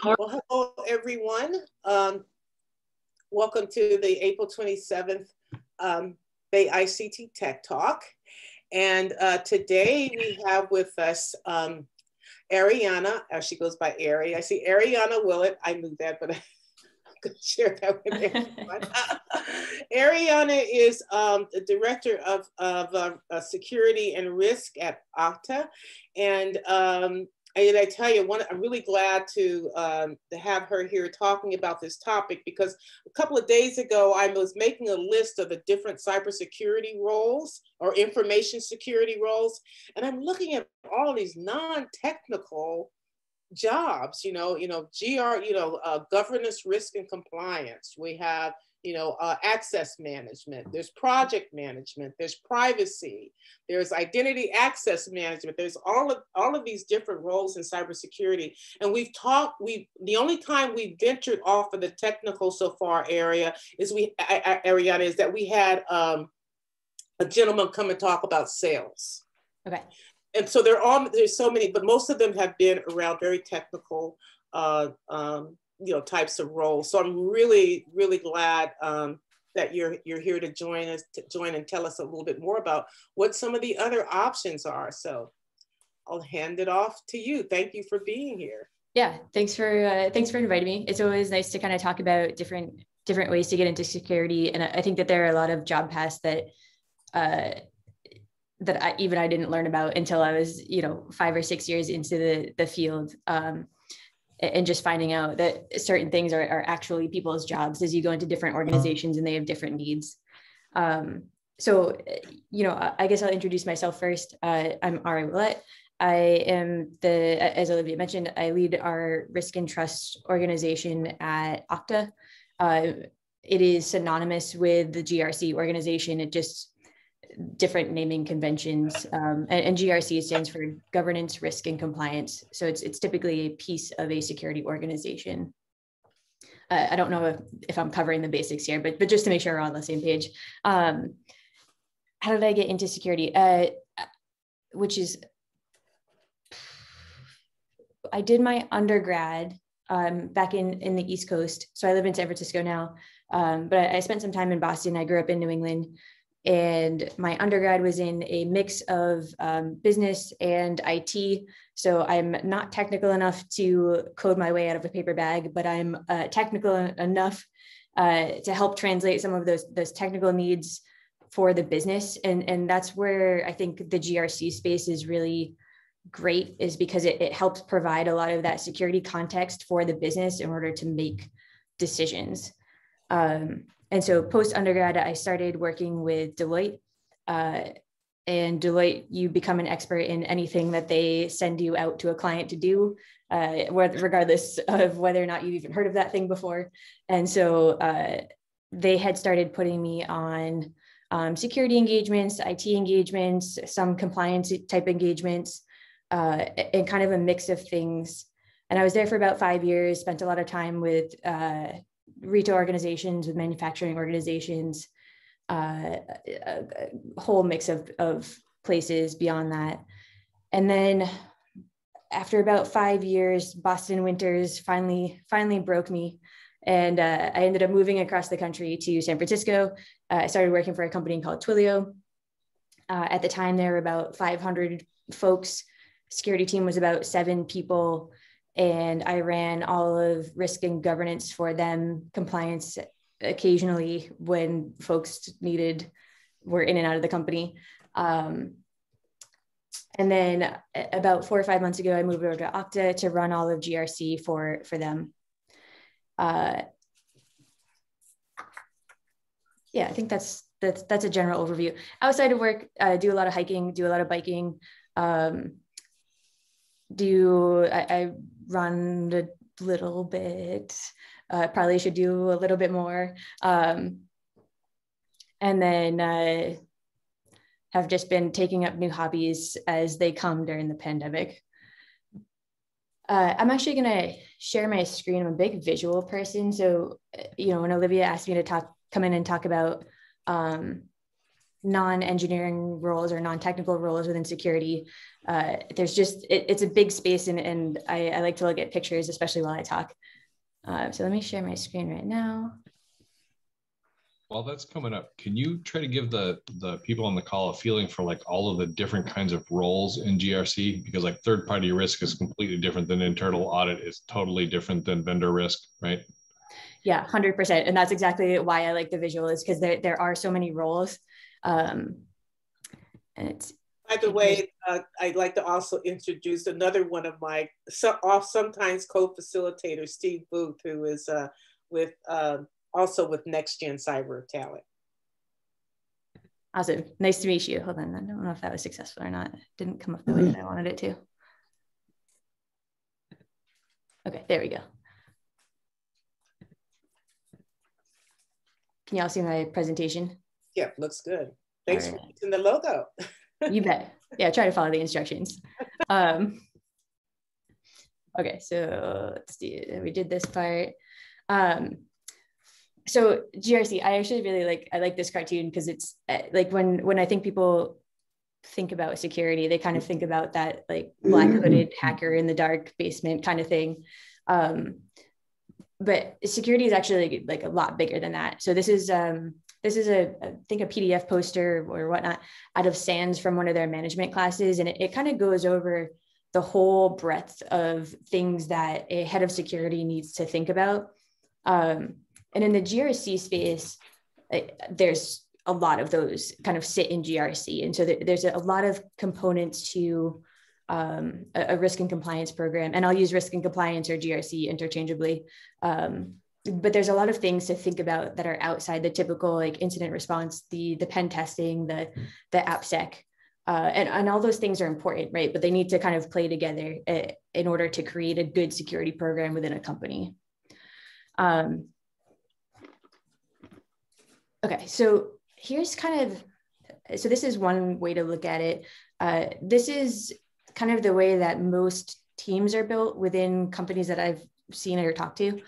Well, hello, everyone. Welcome to the April 27th Bay ICT Tech Talk. And today we have with us Arianna, she goes by Ari. I see Arianna Willett. I knew that, but I'm going to share that with everyone. Arianna is the Director of Security and Risk at Okta. And I tell you, I'm really glad to have her here talking about this topic, because a couple of days ago, I was making a list of the different cybersecurity roles or information security roles. And I'm looking at all of these non-technical jobs, governance, risk, and compliance. We have access management, there's project management, there's privacy, there's identity access management, there's all of these different roles in cybersecurity. And the only time we ventured off of the technical so far Arianna, is that we had a gentleman come and talk about sales. Okay. And so there's so many, but most of them have been around very technical types of roles. So I'm really, really glad that you're here to join and tell us a little bit more about what some of the other options are. So I'll hand it off to you. Thank you for being here. Yeah, thanks for inviting me. It's always nice to kind of talk about different ways to get into security. And I think that there are a lot of job paths that I didn't learn about until I was 5 or 6 years into the field. And just finding out that certain things are actually people's jobs as you go into different organizations and they have different needs. So, I guess I'll introduce myself first. I'm Arianna Willett. I am as Olivia mentioned, I lead our risk and trust organization at Okta. It is synonymous with the GRC organization. It just different naming conventions, and GRC stands for governance, risk, and compliance. So it's typically a piece of a security organization. I don't know if I'm covering the basics here, but just to make sure we're on the same page. How did I get into security? I did my undergrad back in the East Coast. So I live in San Francisco now, but I spent some time in Boston. I grew up in New England. And my undergrad was in a mix of business and IT. So I'm not technical enough to code my way out of a paper bag, but I'm technical enough to help translate some of those technical needs for the business. And that's where I think the GRC space is really great, is because it helps provide a lot of that security context for the business in order to make decisions. And so post-undergrad, I started working with Deloitte. And Deloitte, you become an expert in anything that they send you out to a client to do, regardless of whether or not you've even heard of that thing before. And so they had started putting me on security engagements, IT engagements, some compliance type engagements, and kind of a mix of things. And I was there for about 5 years, spent a lot of time with retail organizations, with manufacturing organizations, a whole mix of places beyond that. And then after about 5 years, Boston winters finally broke me. And I ended up moving across the country to San Francisco. I started working for a company called Twilio. At the time, there were about 500 folks. Security team was about 7 people. And I ran all of risk and governance for them, compliance occasionally when folks were in and out of the company. And then about 4 or 5 months ago, I moved over to Okta to run all of GRC for them. I think that's a general overview. Outside of work, I do a lot of hiking, do a lot of biking. I run a little bit, probably should do a little bit more. And then have just been taking up new hobbies as they come during the pandemic. I'm actually going to share my screen. I'm a big visual person. So, when Olivia asked me to come in and talk about non-engineering roles or non-technical roles within security. There's just, it's a big space, and I like to look at pictures, especially while I talk. So let me share my screen right now. While that's coming up, can you try to give the people on the call a feeling for like all of the different kinds of roles in GRC? Because like third-party risk is completely different than internal audit, is totally different than vendor risk, right? Yeah, 100%. And that's exactly why I like the visual, is because there are so many roles. And it's, by the way, I'd like to also introduce another one of my sometimes co-facilitators, Steve Booth, who is also with Next Gen Cyber Talent. Awesome. Nice to meet you. Hold on. I don't know if that was successful or not. It didn't come up the way that I wanted it to. Okay, there we go. Can y'all see my presentation? Yeah, looks good. Thanks for using the logo. You bet. Yeah, try to follow the instructions. Okay, so let's see. We did this part. So GRC, I actually really like this cartoon because it's like when I think people think about security, they kind of think about that like black hooded hacker in the dark basement kind of thing. But security is actually like a lot bigger than that. So this is I think a PDF poster or whatnot out of SANS from one of their management classes. And it kind of goes over the whole breadth of things that a head of security needs to think about. And in the GRC space, there's a lot of those kind of sit in GRC. And so there's a lot of components to a risk and compliance program. And I'll use risk and compliance or GRC interchangeably. But there's a lot of things to think about that are outside the typical like incident response, the pen testing, the AppSec. And all those things are important, right? But they need to kind of play together in order to create a good security program within a company. Okay, so here's so this is one way to look at it. This is kind of the way that most teams are built within companies that I've seen or talked to.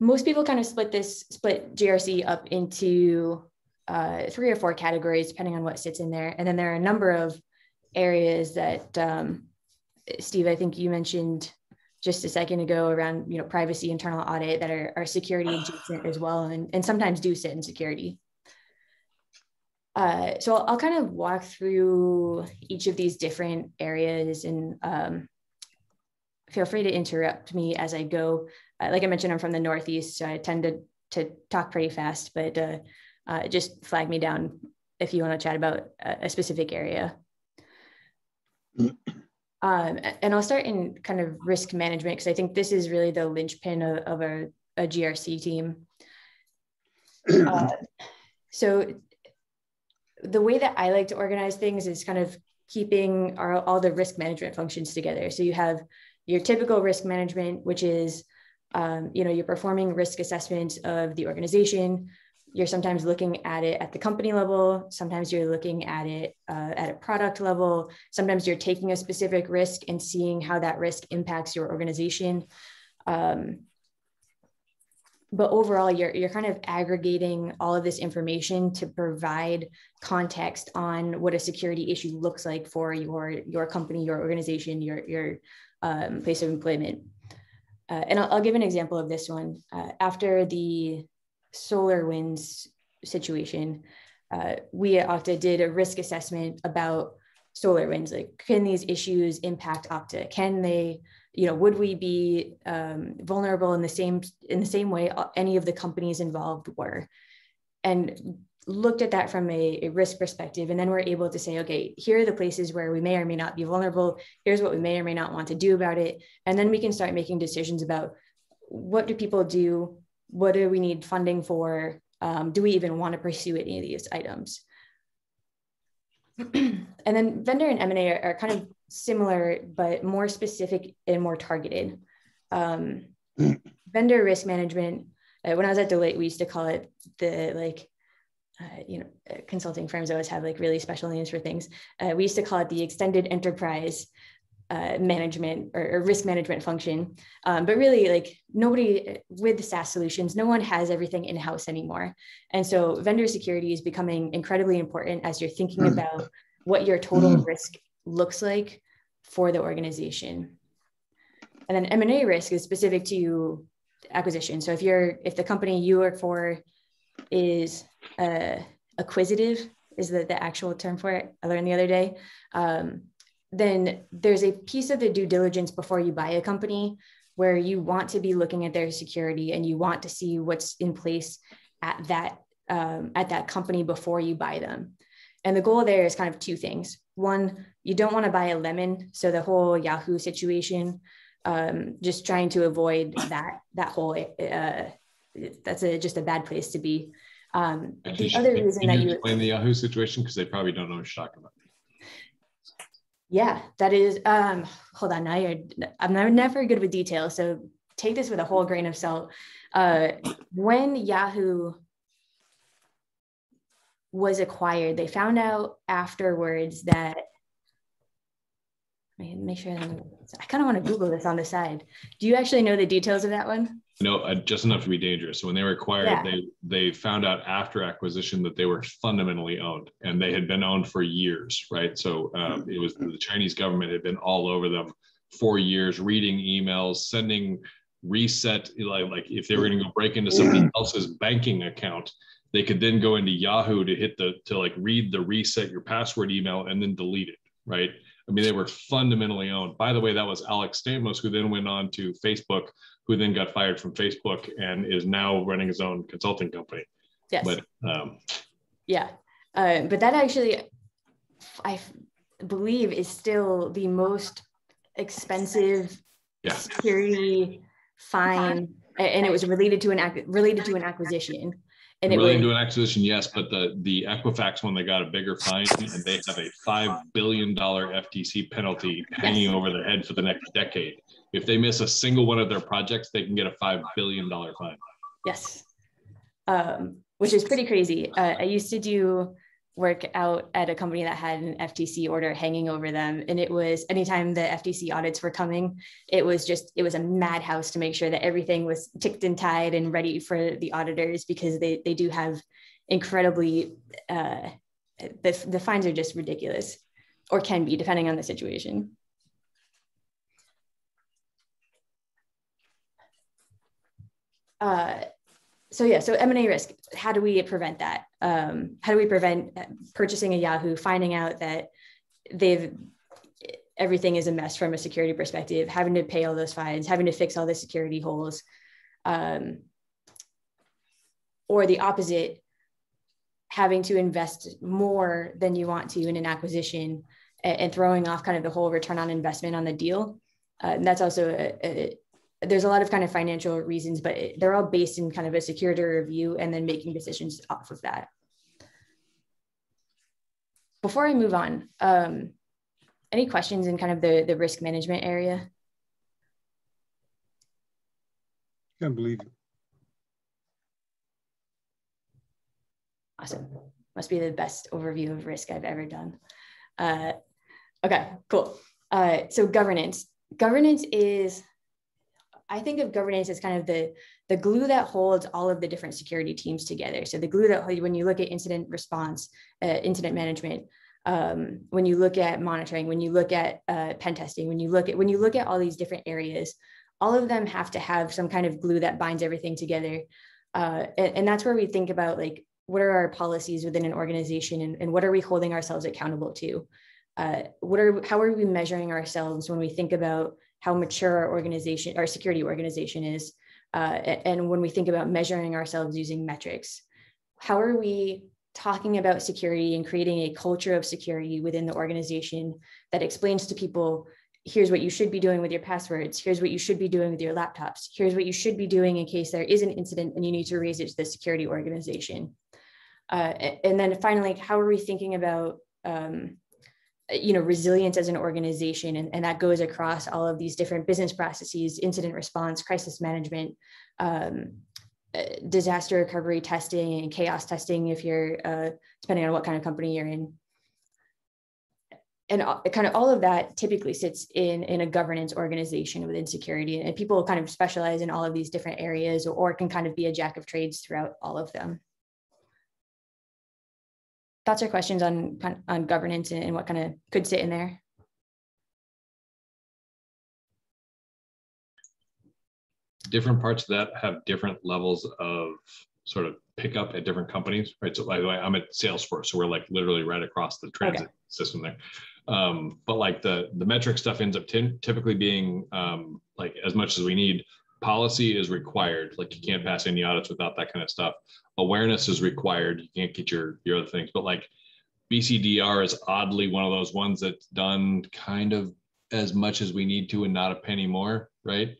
Most people kind of split GRC up into 3 or 4 categories, depending on what sits in there. And then there are a number of areas that, Steve, I think you mentioned just a second ago around, privacy, internal audit, that are security adjacent as well, and sometimes do sit in security. So I'll kind of walk through each of these different areas, and feel free to interrupt me as I go. Like I mentioned, I'm from the Northeast, so I tend to talk pretty fast, but just flag me down if you want to chat about a specific area. And I'll start in kind of risk management, because I think this is really the linchpin of a GRC team. So the way that I like to organize things is kind of keeping all the risk management functions together. So you have your typical risk management, which is, you're performing risk assessments of the organization. You're sometimes looking at it at the company level. Sometimes you're looking at it at a product level. Sometimes you're taking a specific risk and seeing how that risk impacts your organization. But overall, you're kind of aggregating all of this information to provide context on what a security issue looks like for your company, your organization, your place of employment. And I'll give an example of this one. After the SolarWinds situation, we at Okta did a risk assessment about SolarWinds. Like, can these issues impact Okta? Can they, would we be vulnerable in the same way any of the companies involved were? And looked at that from a risk perspective. And then we're able to say, okay, here are the places where we may or may not be vulnerable. Here's what we may or may not want to do about it. And then we can start making decisions about what do people do? What do we need funding for? Do we even want to pursue any of these items? And then vendor and M&A are kind of similar, but more specific and more targeted. Vendor risk management, when I was at Deloitte, we used to call it consulting firms always have like really special names for things. We used to call it the extended enterprise. management or risk management function. But really, like, nobody with SaaS solutions, no one has everything in-house anymore. And so vendor security is becoming incredibly important as you're thinking about what your total risk looks like for the organization. And then M&A risk is specific to acquisition. So if the company you work for is acquisitive, is the actual term for it, I learned the other day, then there's a piece of the due diligence before you buy a company where you want to be looking at their security and you want to see what's in place at that company before you buy them. And the goal there is kind of two things. One, you don't want to buy a lemon. So the whole Yahoo situation, just trying to avoid that whole, that's just a bad place to be. Actually, the other reason that you explain the Yahoo situation, because they probably don't know what you're talking about. Yeah, that is, hold on, I'm never good with details, so take this with a whole grain of salt. When Yahoo was acquired, they found out afterwards that, make sure, I kind of want to Google this on the side. Do you actually know the details of that one? No, just enough to be dangerous. So when they were acquired, they found out after acquisition that they were fundamentally owned, and they had been owned for years, right? So it was the Chinese government had been all over them for years, reading emails, sending reset, like if they were going to go break into somebody else's banking account, they could then go into Yahoo to read the reset your password email and then delete it, right? I mean, they were fundamentally owned. By the way, that was Alex Stamos, who then went on to Facebook, who then got fired from Facebook and is now running his own consulting company. Yes. But but that actually, I believe, is still the most expensive security fine, and it was related to an acquisition. And related to an acquisition, yes, but the Equifax one, they got a bigger fine, and they have a $5 billion FTC penalty hanging over their head for the next decade. If they miss a single one of their projects, they can get a $5 billion fine. Yes, which is pretty crazy. I used to do work out at a company that had an FTC order hanging over them. And it was, anytime the FTC audits were coming, it was a madhouse to make sure that everything was ticked and tied and ready for the auditors, because they do have incredibly, the fines are just ridiculous, or can be, depending on the situation. So M&A risk, how do we prevent that? How do we prevent purchasing a Yahoo, finding out that everything is a mess from a security perspective, having to pay all those fines, having to fix all the security holes, or the opposite, having to invest more than you want to in an acquisition and throwing off kind of the whole return on investment on the deal. And that's also there's a lot of kind of financial reasons, but they're all based in kind of a security review and then making decisions off of that. Before I move on, any questions in kind of the risk management area? Can't believe it. Awesome. Must be the best overview of risk I've ever done. Okay, cool. So governance. Governance is, I think of governance as kind of the glue that holds all of the different security teams together. So the glue that, when you look at incident response, incident management, when you look at monitoring, when you look at pen testing, when you look at all these different areas, all of them have to have some kind of glue that binds everything together. And that's where we think about, like, what are our policies within an organization, and what are we holding ourselves accountable to? How are we measuring ourselves when we think about how mature our security organization is? And when we think about measuring ourselves using metrics, how are we talking about security and creating a culture of security within the organization that explains to people, here's what you should be doing with your passwords, here's what you should be doing with your laptops, here's what you should be doing in case there is an incident and you need to raise it to the security organization. And then finally, how are we thinking about resilience as an organization, and that goes across all of these different business processes, incident response, crisis management, disaster recovery testing, and chaos testing, if you're depending on what kind of company you're in. kind of all of that typically sits in a governance organization within security, and people kind of specialize in all of these different areas, or can kind of be a jack of trades throughout all of them. Thoughts or questions on governance and what kind of could sit in there? Different parts of that have different levels of sort of pickup at different companies, right? So by the way, I'm at Salesforce, so we're like literally right across the transit system there. But like the metric stuff ends up typically being like, as much as we need, policy is required. Like you can't pass any audits without that kind of stuff. Awareness is required. You can't get your other things, but like BCDR is oddly one of those ones that's done kind of as much as we need to and not a penny more, right?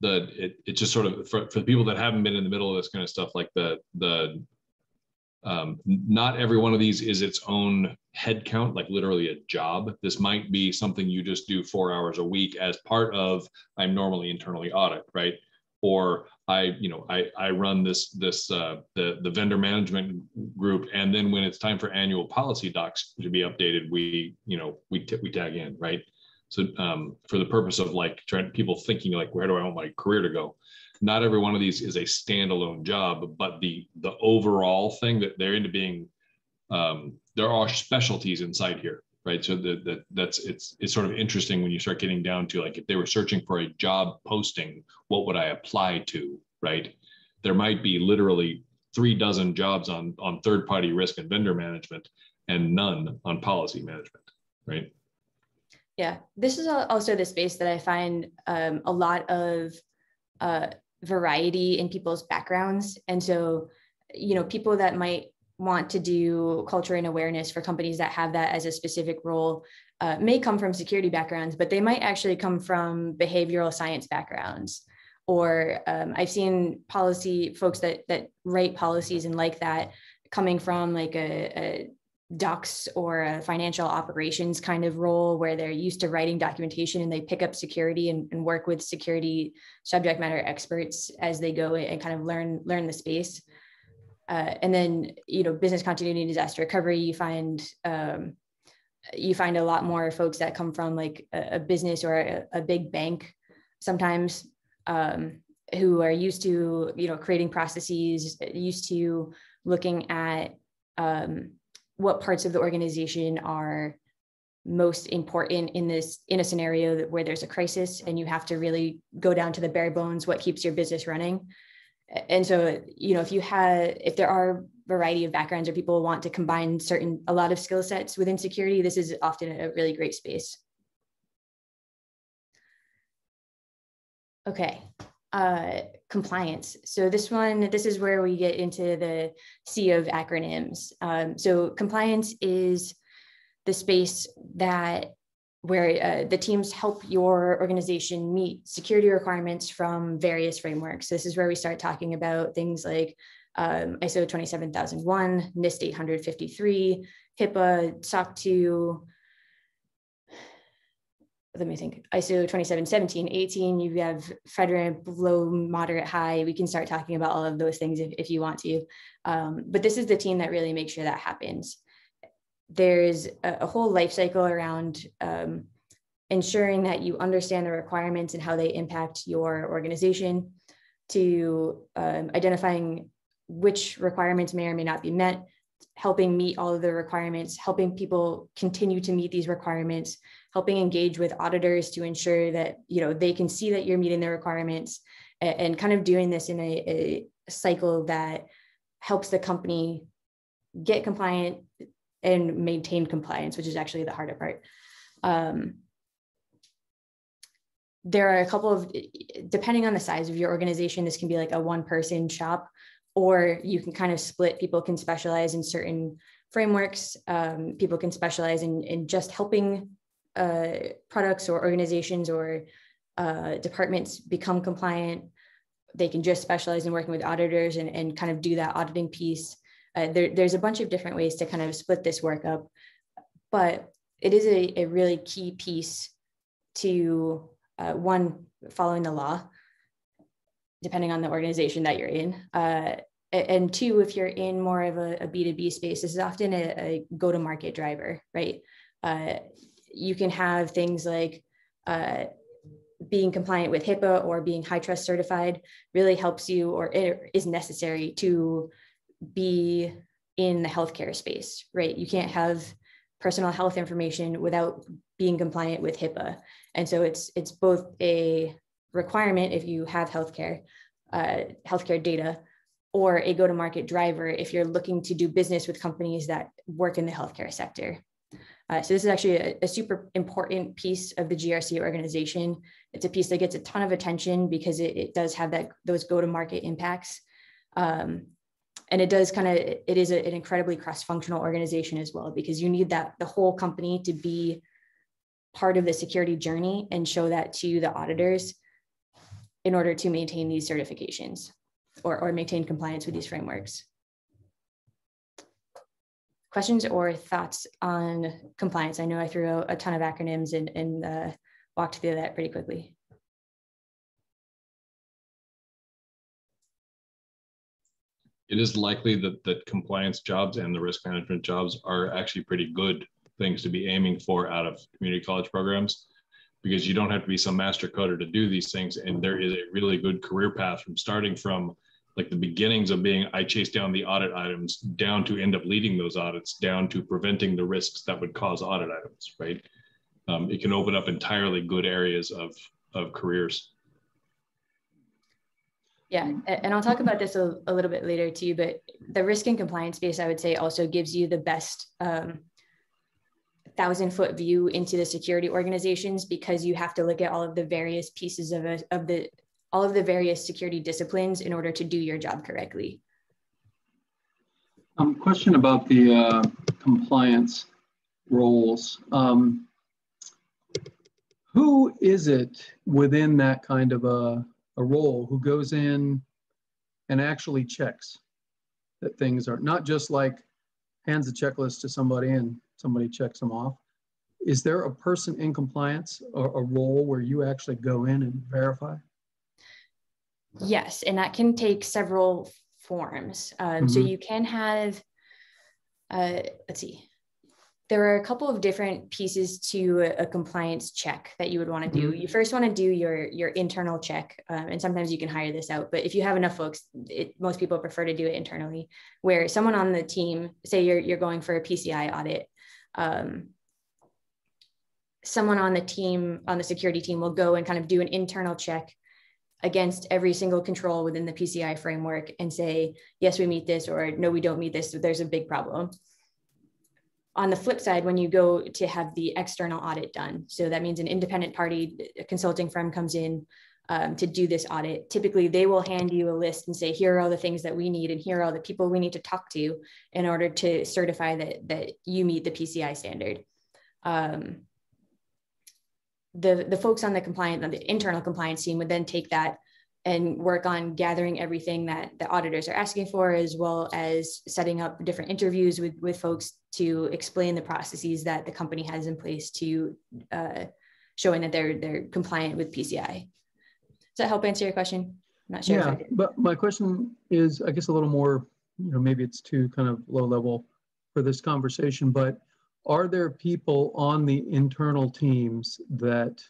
It's just sort of for the people that haven't been in the middle of this kind of stuff, like not every one of these is its own head count, like literally a job. This might be something you just do 4 hours a week as part of, I'm normally internally audit, right? Or I run the vendor management group, and then when it's time for annual policy docs to be updated, we tag in, right? So for the purpose of like people thinking like, where do I want my career to go? Not every one of these is a standalone job, but the overall thing that they're into being, there are specialties inside here, right? So it's sort of interesting when you start getting down to like, if they were searching for a job posting, what would I apply to, right? There might be literally 36 jobs on third-party risk and vendor management and none on policy management, right? Yeah, this is also the space that I find a lot of variety in people's backgrounds. And so, people that might want to do culture and awareness for companies that have that as a specific role may come from security backgrounds, but they might actually come from behavioral science backgrounds. Or I've seen policy folks that write policies and like that coming from like a docs or a financial operations kind of role, where they're used to writing documentation and they pick up security and work with security subject matter experts as they go and kind of learn the space. And then, business continuity and disaster recovery, you find a lot more folks that come from like a business or a big bank sometimes, who are used to, creating processes, used to looking at what parts of the organization are most important in a scenario where there's a crisis and you have to really go down to the bare bones, what keeps your business running. And so, if there are variety of backgrounds or people want to combine a lot of skill sets within security, this is often a really great space. Okay. Compliance. So this is where we get into the sea of acronyms. So compliance is the space where the teams help your organization meet security requirements from various frameworks. This is where we start talking about things like ISO 27001, NIST 853, HIPAA, SOC 2, let me think, ISO 2717, 18, you have FedRAMP, low, moderate, high. We can start talking about all of those things if you want to. But this is the team that really makes sure that happens. There's a whole life cycle around ensuring that you understand the requirements and how they impact your organization, to identifying which requirements may or may not be met, helping meet all of the requirements, helping people continue to meet these requirements, helping engage with auditors to ensure that they can see that you're meeting the requirements, and kind of doing this in a cycle that helps the company get compliant and maintain compliance, which is actually the harder part. There are a couple of, depending on the size of your organization, this can be like a one-person shop, or you can kind of split. People can specialize in certain frameworks. People can specialize in just helping products or organizations or departments become compliant. They can just specialize in working with auditors and kind of do that auditing piece. There's a bunch of different ways to kind of split this work up, but it is a really key piece to one, following the law, depending on the organization that you're in, and two, if you're in more of a B2B space, this is often a go-to-market driver, right? You can have things like being compliant with HIPAA or being high trust certified really helps you, or it is necessary to be in the healthcare space, right? You can't have personal health information without being compliant with HIPAA. And so it's both a requirement if you have healthcare data, or a go-to-market driver if you're looking to do business with companies that work in the healthcare sector. So this is actually a super important piece of the GRC organization. It's a piece that gets a ton of attention because it does have those go-to-market impacts. And it is an incredibly cross-functional organization as well, because you need the whole company to be part of the security journey and show that to the auditors in order to maintain these certifications or maintain compliance with these frameworks. Questions or thoughts on compliance? I know I threw a ton of acronyms and walked through that pretty quickly. It is likely that compliance jobs and the risk management jobs are actually pretty good things to be aiming for out of community college programs, because you don't have to be some master coder to do these things. And there is a really good career path from starting from like the beginnings of being, I chase down the audit items, down to end up leading those audits, down to preventing the risks that would cause audit items, right? It can open up entirely good areas of careers. Yeah, and I'll talk about this a little bit later too, but the risk and compliance space, I would say, also gives you the best 1,000-foot view into the security organizations, because you have to look at all of the various pieces all of the various security disciplines in order to do your job correctly. Question about the compliance roles. Who is it within that kind of a role who goes in and actually checks that things are not just like hands a checklist to somebody and somebody checks them off? Is there a person in compliance or a role where you actually go in and verify? Yes, and that can take several forms. So you can have, let's see, there are a couple of different pieces to a compliance check that you would want to do. You first want to do your internal check, and sometimes you can hire this out, but if you have enough folks, most people prefer to do it internally, where someone on the team, say you're going for a PCI audit, someone on the team, on the security team, will go and kind of do an internal check against every single control within the PCI framework and say, yes, we meet this, or no, we don't meet this, so there's a big problem. On the flip side, when you go to have the external audit done, so that means an independent party, a consulting firm comes in to do this audit, typically they will hand you a list and say, here are all the things that we need, and here are all the people we need to talk to in order to certify that you meet the PCI standard. The folks on the internal compliance team would then take that and work on gathering everything that the auditors are asking for, as well as setting up different interviews with folks to explain the processes that the company has in place to showing that they're compliant with PCI. Does that help answer your question? I'm not sure. Yeah, but my question is, I guess, a little more, maybe it's too kind of low level for this conversation, but are there people on the internal teams that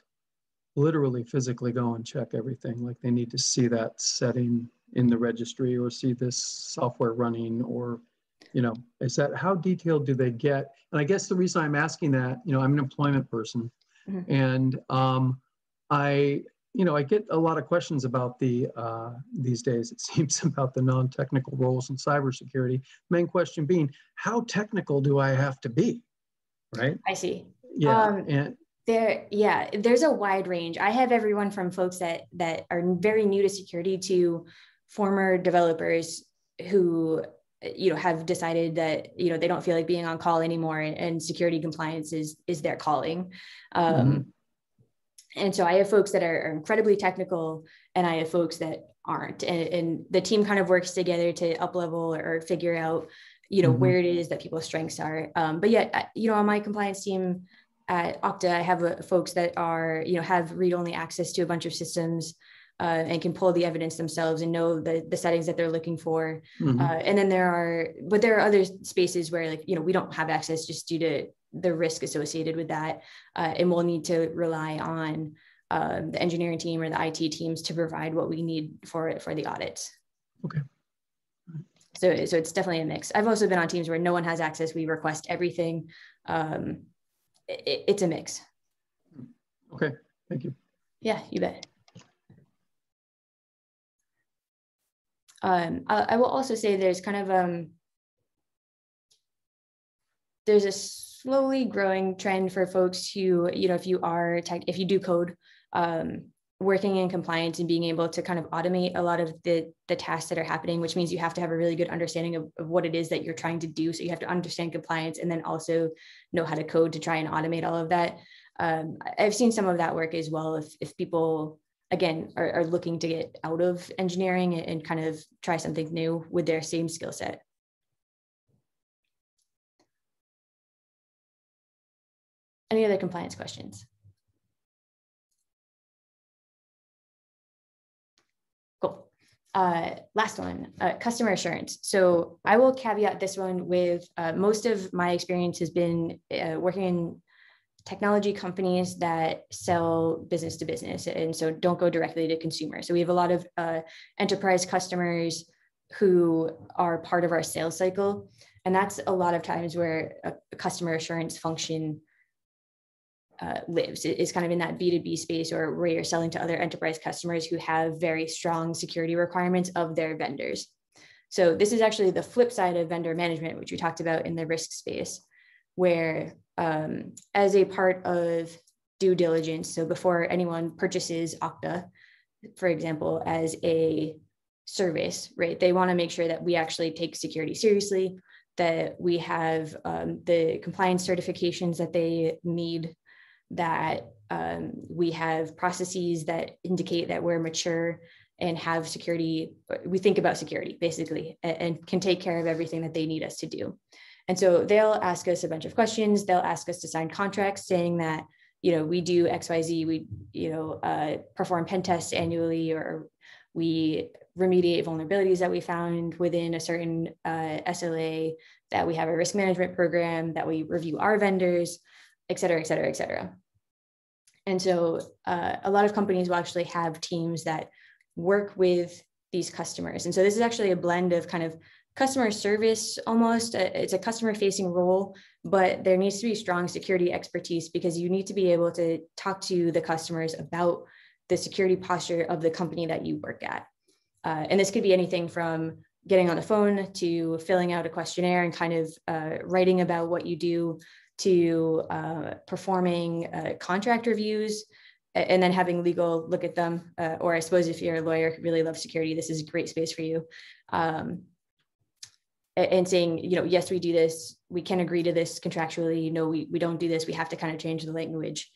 literally physically go and check everything? Like they need to see that setting in the registry or see this software running, or, is that, how detailed do they get? And I guess the reason I'm asking that, I'm an employment person, and I get a lot of questions about these days, it seems, about the non-technical roles in cybersecurity. Main question being, how technical do I have to be? Right. I see. Yeah. There's a wide range. I have everyone from folks that are very new to security to former developers who, have decided that, they don't feel like being on call anymore, and security compliance is their calling. And so I have folks that are incredibly technical, and I have folks that aren't, and the team kind of works together to up level or figure out where it is that people's strengths are. But yet, on my compliance team at Okta, I have folks that are, have read-only access to a bunch of systems. and can pull the evidence themselves and know the settings that they're looking for. Mhm. And then there are other spaces where, like, we don't have access just due to the risk associated with that. And we'll need to rely on the engineering team or the IT teams to provide what we need for the audits. Okay. So it's definitely a mix. I've also been on teams where no one has access. We request everything. It's a mix. Okay, thank you. Yeah, you bet. I will also say there's kind of there's a slowly growing trend for folks who, if you do code, working in compliance and being able to kind of automate a lot of the tasks that are happening, which means you have to have a really good understanding of what it is that you're trying to do. So you have to understand compliance and then also know how to code to try and automate all of that. I've seen some of that work as well. If people, again, are looking to get out of engineering and kind of try something new with their same skill set. Any other compliance questions? Cool. Last one, customer assurance. So I will caveat this one with most of my experience has been working in technology companies that sell business to business, and so don't go directly to consumer. So we have a lot of enterprise customers who are part of our sales cycle, and that's a lot of times where a customer assurance function lives. It's kind of in that B2B space, or where you're selling to other enterprise customers who have very strong security requirements of their vendors. So this is actually the flip side of vendor management, which we talked about in the risk space, where as a part of due diligence, so before anyone purchases Okta, for example, as a service, right, they want to make sure that we actually take security seriously, that we have the compliance certifications that they need, that we have processes that indicate that we're mature and have security. We think about security basically, and can take care of everything that they need us to do. And so they'll ask us a bunch of questions. They'll ask us to sign contracts saying that, we do XYZ, we, perform pen tests annually, or we remediate vulnerabilities that we found within a certain SLA, that we have a risk management program, that we review our vendors, et cetera, et cetera, et cetera. And so a lot of companies will actually have teams that work with these customers. And so this is actually a blend of kind of customer service almost. It's a customer facing role, but there needs to be strong security expertise, because you need to be able to talk to the customers about the security posture of the company that you work at. And this could be anything from getting on the phone to filling out a questionnaire and kind of writing about what you do, to performing contract reviews, and then having legal look at them. Or I suppose if you're a lawyer who really loves security, this is a great space for you. And saying, yes, we do this, we can agree to this contractually, no, we don't do this, we have to kind of change the language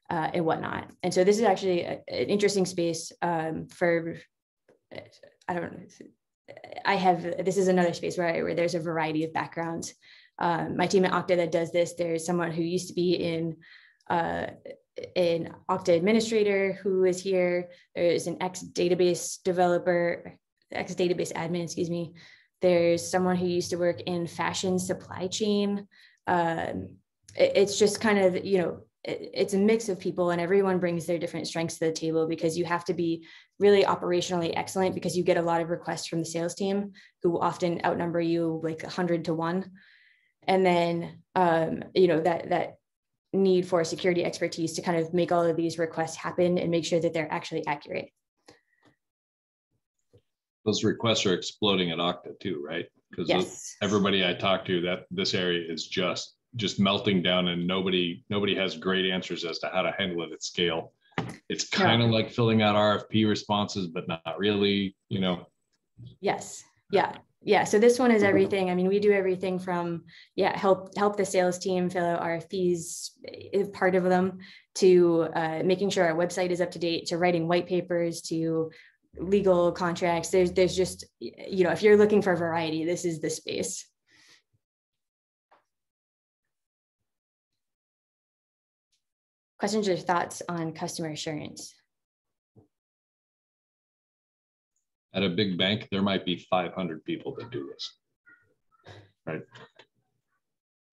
and whatnot. And so this is actually an interesting space for, I don't know, this is another space where there's a variety of backgrounds. My team at Okta that does this, there's someone who used to be an Okta administrator who is here. There's an ex-database developer, ex-database admin, excuse me. There's someone who used to work in fashion supply chain. It's just kind of, it's a mix of people, and everyone brings their different strengths to the table, because you have to be really operationally excellent, because you get a lot of requests from the sales team who often outnumber you like 100 to 1. And then, that need for security expertise to kind of make all of these requests happen and make sure that they're actually accurate. Those requests are exploding at Okta too, right? Because yes, everybody I talk to, that this area is just melting down, and nobody has great answers as to how to handle it at scale. It's kind of like filling out RFP responses, but not really, Yes. Yeah. So this one is everything. I mean, we do everything from, help the sales team fill out RFPs, is part of them, to making sure our website is up to date, to writing white papers, to legal contracts. There's just, if you're looking for variety, this is the space. Questions or thoughts on customer assurance? At a big bank, there might be 500 people that do this, right?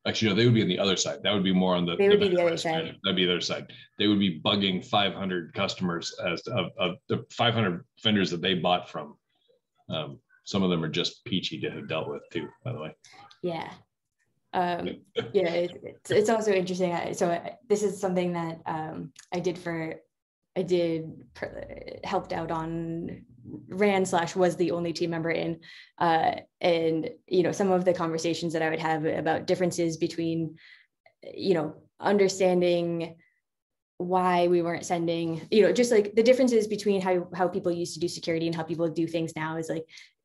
Actually, no, they would be on the other side. That would be more on the. They would be the other side. That'd be the other side. They would be bugging 500 customers of the 500 vendors that they bought from. Some of them are just peachy to have dealt with too, by the way. Yeah. Yeah, it's also interesting. So this is something that helped out on, was the only team member in, and some of the conversations that I would have about differences between understanding why we weren't sending, just like the differences between how people used to do security and how people do things now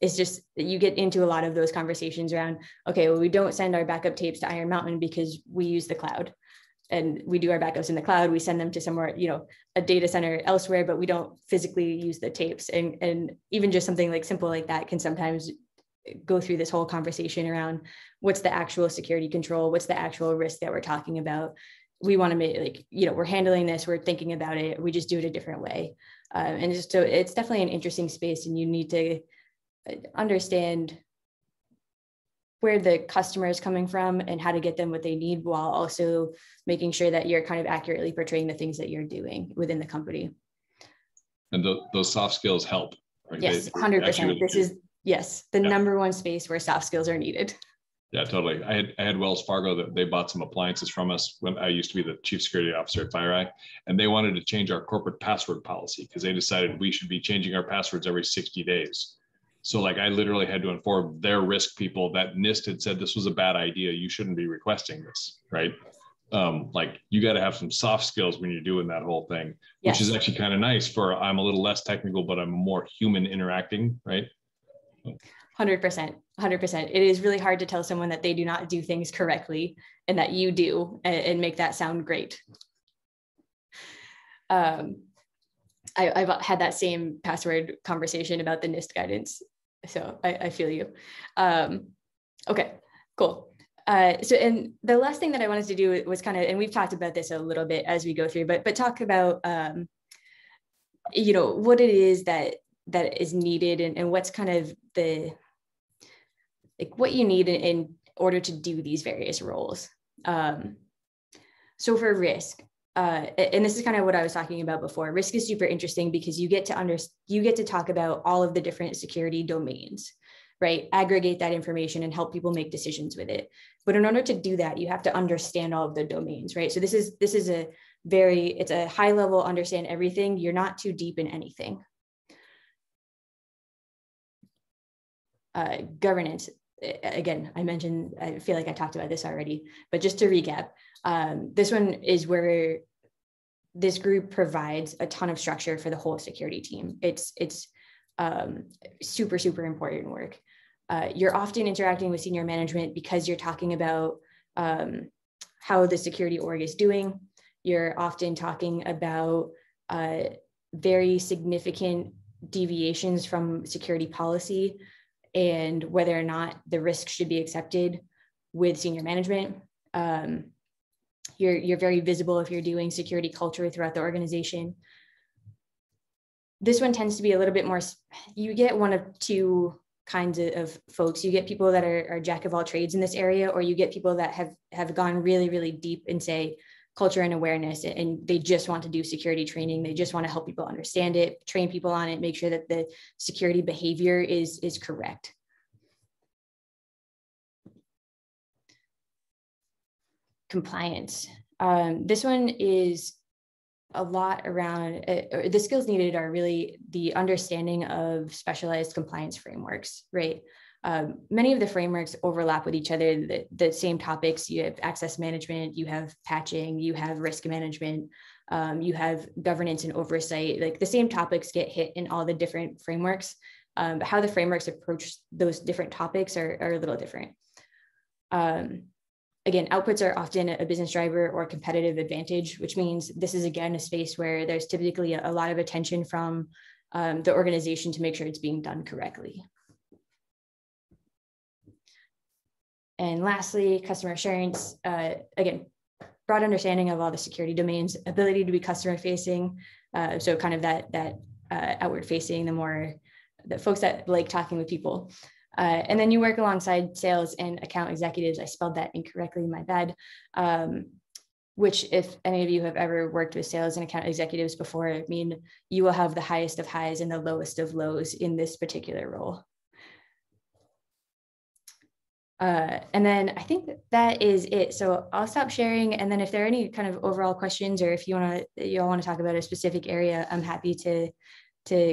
it's just, you get into a lot of those conversations around, okay, well, we don't send our backup tapes to Iron Mountain because we use the cloud and we do our backups in the cloud. We send them to somewhere, a data center elsewhere, but we don't physically use the tapes. And even just something like simple like that can sometimes go through this whole conversation around what's the actual security control, what's the actual risk that we're talking about. We want to make we're handling this, we're thinking about it, we just do it a different way. And so it's definitely an interesting space, and you need to understand where the customer is coming from and how to get them what they need, while also making sure that you're kind of accurately portraying the things that you're doing within the company. And those soft skills help. Right? Yes, 100%. This is, the number one space where soft skills are needed. Yeah, totally. I had Wells Fargo that they bought some appliances from us when I used to be the chief security officer at FireEye, and they wanted to change our corporate password policy because they decided we should be changing our passwords every 60 days. So I literally had to inform their risk people that Nist had said this was a bad idea. You shouldn't be requesting this, right? You got to have some soft skills when you're doing that whole thing, which is actually kind of nice for, I'm a little less technical, but I'm more human interacting, right? 100%. It is really hard to tell someone that they do not do things correctly and that you do, and make that sound great. I've had that same password conversation about the Nist guidance. So I feel you. Okay, cool. And the last thing that I wanted to do was kind of, and we've talked about this a little bit as we go through, but talk about, what it is that is needed, and what's kind of what you need in order to do these various roles. So for risk, and this is kind of what I was talking about before, risk is super interesting because you get to talk about all of the different security domains, right? Aggregate that information and help people make decisions with it. But in order to do that, you have to understand all of the domains, right? So this is it's a high level, understand everything. You're not too deep in anything. Governance. Again, I feel like I talked about this already, but just to recap, this one is where this group provides a ton of structure for the whole security team. It's super, super important work. You're often interacting with senior management because you're talking about how the security org is doing. You're often talking about very significant deviations from security policy and whether or not the risk should be accepted with senior management. You're very visible if you're doing security culture throughout the organization. This one tends to be a little bit more, you get one of two kinds of folks. You get people that are jack of all trades in this area, or you get people that have gone really, really deep in, say, culture and awareness, and they just want to do security training. They just want to help people understand it, train people on it, make sure that the security behavior is correct. Compliance. This one is a lot around, the skills needed are really the understanding of specialized compliance frameworks, right? Many of the frameworks overlap with each other, the same topics. You have access management, you have patching, you have risk management, you have governance and oversight. Like the same topics get hit in all the different frameworks, but how the frameworks approach those different topics are a little different. Again, outputs are often a business driver or competitive advantage, which means this is, again, a space where there's typically a lot of attention from the organization to make sure it's being done correctly. And lastly, customer assurance, again, broad understanding of all the security domains, ability to be customer facing. So kind of that outward facing, the more the folks that like talking with people. And then you work alongside sales and account executives. I spelled that incorrectly, my bad. Which, if any of you have ever worked with sales and account executives before, I mean, you will have the highest of highs and the lowest of lows in this particular role. And then I think that is it. So I'll stop sharing. And then if there are any kind of overall questions, or if you all want to talk about a specific area, I'm happy to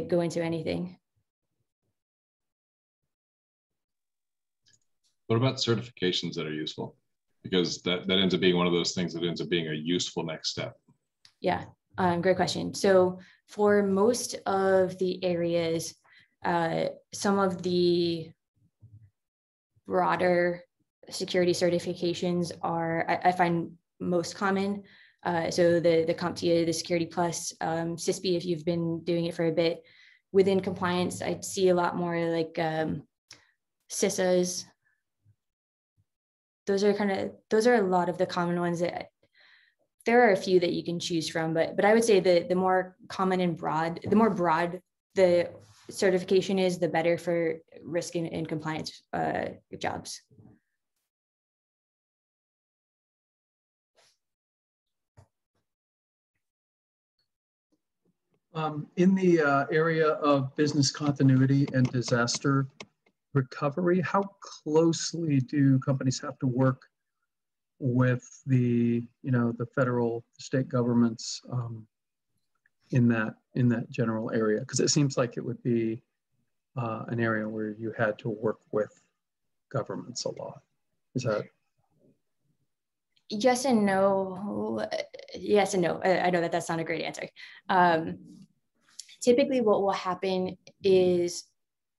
go into anything. What about certifications that are useful? Because that ends up being one of those things that ends up being a useful next step. Yeah, great question. So for most of the areas, some of the broader security certifications are, I find, most common. So the CompTIA, the Security Plus, CISP, if you've been doing it for a bit. Within compliance, I'd see a lot more like CISAs. Those are a lot of the common ones. That there are a few that you can choose from, but I would say the more common and broad, the more broad the certification is, the better for risk and compliance jobs. In the area of business continuity and disaster recovery, how closely do companies have to work with the federal, state governments in that general area? Because it seems like it would be an area where you had to work with governments a lot. Is that? Yes and no. Yes and no. I know that's not a great answer. Typically what will happen is,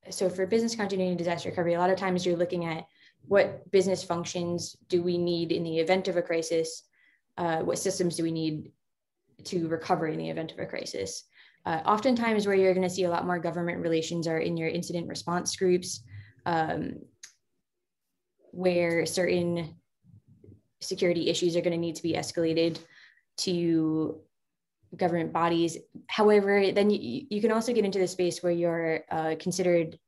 so for business continuity and disaster recovery, a lot of times you're looking at what business functions do we need in the event of a crisis? What systems do we need to recover in the event of a crisis? Oftentimes where you're going to see a lot more government relations are in your incident response groups, where certain security issues are going to need to be escalated to government bodies. However, then you can also get into the space where you're considered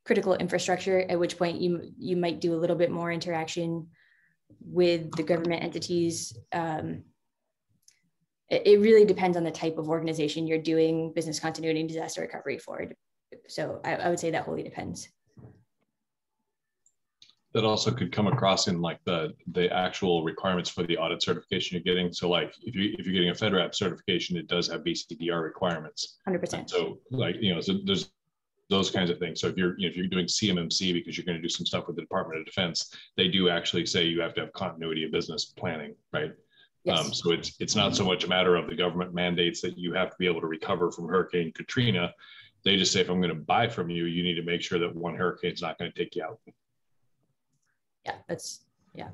critical infrastructure, at which point you might do a little bit more interaction with the government entities. It really depends on the type of organization you're doing business continuity and disaster recovery for. So I would say that wholly depends. That also could come across in like the actual requirements for the audit certification you're getting. So like if you're getting a FedRAMP certification, it does have BCDR requirements. 100%. And so like, so there's those kinds of things. So if you're doing CMMC because you're going to do some stuff with the Department of Defense, they do actually say you have to have continuity of business planning, right? Yes. So it's not so much a matter of the government mandates that you have to be able to recover from Hurricane Katrina. They just say, if I'm going to buy from you, you need to make sure that one hurricane is not going to take you out. Yeah, yeah.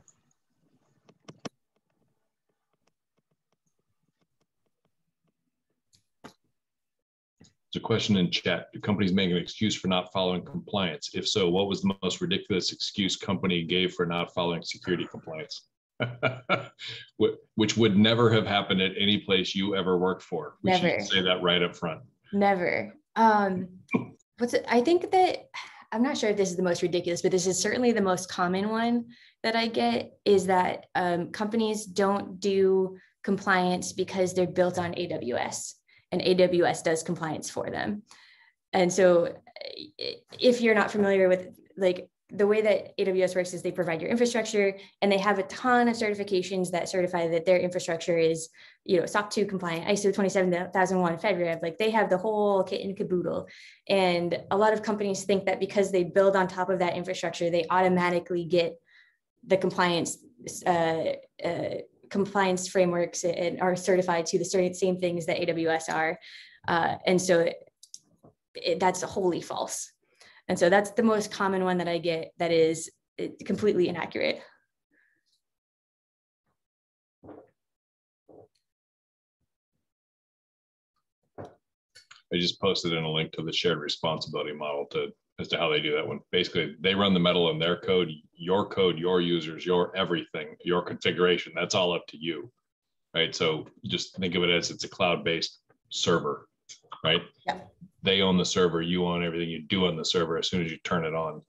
There's a question in chat. Do companies make an excuse for not following compliance? If so, what was the most ridiculous excuse company gave for not following security compliance? Which would never have happened at any place you ever worked for. We should say that right up front. Never. I think that, I'm not sure if this is the most ridiculous, but this is certainly the most common one that I get, is that companies don't do compliance because they're built on AWS, and AWS does compliance for them. And so if you're not familiar with like the way that AWS works, is they provide your infrastructure and they have a ton of certifications that certify that their infrastructure is, SOC 2 compliant, ISO 27001, FedRAMP, like they have the whole kit and caboodle. And a lot of companies think that because they build on top of that infrastructure, they automatically get the compliance frameworks and are certified to the same things that AWS are. And so that's wholly false. And so that's the most common one that I get that is completely inaccurate. I just posted in a link to the shared responsibility model as to how they do that one. Basically, they run the metal in their code, your users, your everything, your configuration. That's all up to you, right? So just think of it as it's a cloud-based server right? Yeah. They own the server, you own everything you do on the server as soon as you turn it on.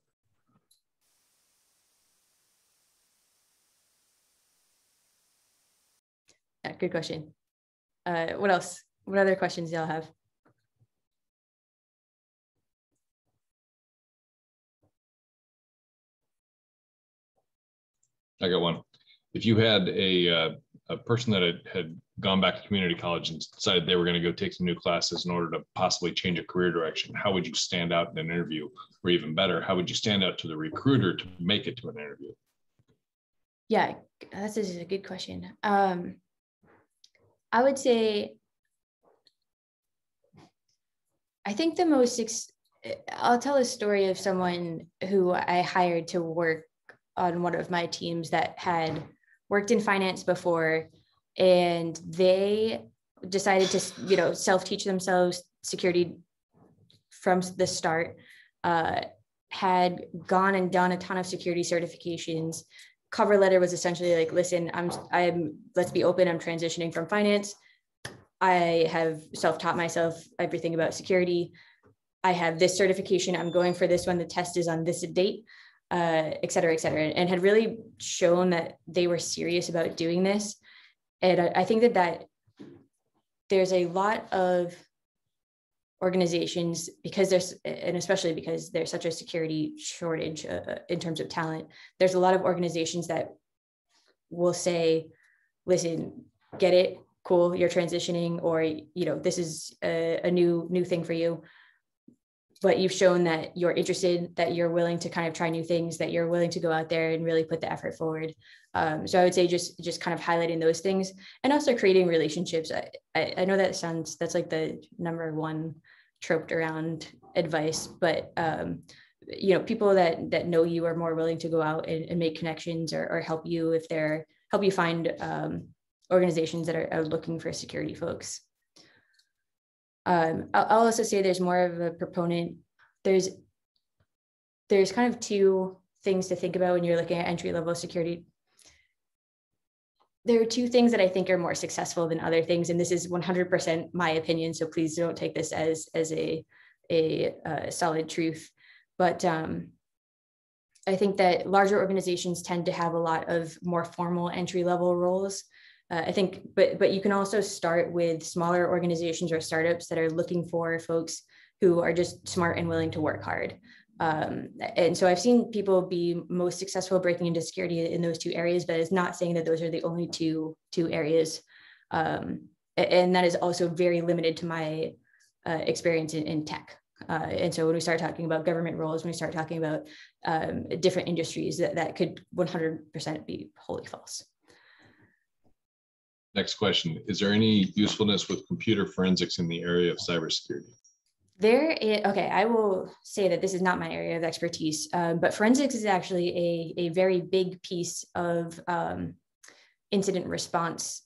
Yeah, good question. What else? What other questions do y'all have? I got one. If you had a person that had gone back to community college and decided they were going to go take some new classes in order to possibly change a career direction, how would you stand out in an interview? Or even better, how would you stand out to the recruiter to make it to an interview? Yeah, this is a good question. I would say, I think the most, I'll tell a story of someone who I hired to work on one of my teams that had worked in finance before, and they decided to, you know, self-teach themselves security from the start, had gone and done a ton of security certifications. Cover letter was essentially like, listen, let's be open, I'm transitioning from finance. I have self-taught myself everything about security. I have this certification, I'm going for this one, the test is on this date, et cetera, and had really shown that they were serious about doing this. And I think that there's a lot of organizations, because and especially because there's such a security shortage in terms of talent, there's a lot of organizations that will say, listen, get it, cool, you're transitioning, or, you know, this is a new thing for you, but you've shown that you're interested, that you're willing to kind of try new things, that you're willing to go out there and really put the effort forward. So I would say just kind of highlighting those things, and also creating relationships. I know that's like the number one troped around advice, but you know, people that know you are more willing to go out and make connections or help you help you find organizations that are looking for security folks. I'll also say there's more of a proponent. There's kind of two things to think about when you're looking at entry-level security. There are two things that I think are more successful than other things, and this is 100% my opinion, so please don't take this as a solid truth. But I think that larger organizations tend to have a lot of more formal entry-level roles. I think, but you can also start with smaller organizations or startups that are looking for folks who are just smart and willing to work hard. And so I've seen people be most successful breaking into security in those two areas, but it's not saying that those are the only two areas. And that is also very limited to my experience in tech. And so when we start talking about government roles, when we start talking about different industries, that could 100% be wholly false. Next question. Is there any usefulness with computer forensics in the area of cybersecurity? Okay, I will say that this is not my area of expertise, but forensics is actually a very big piece of incident response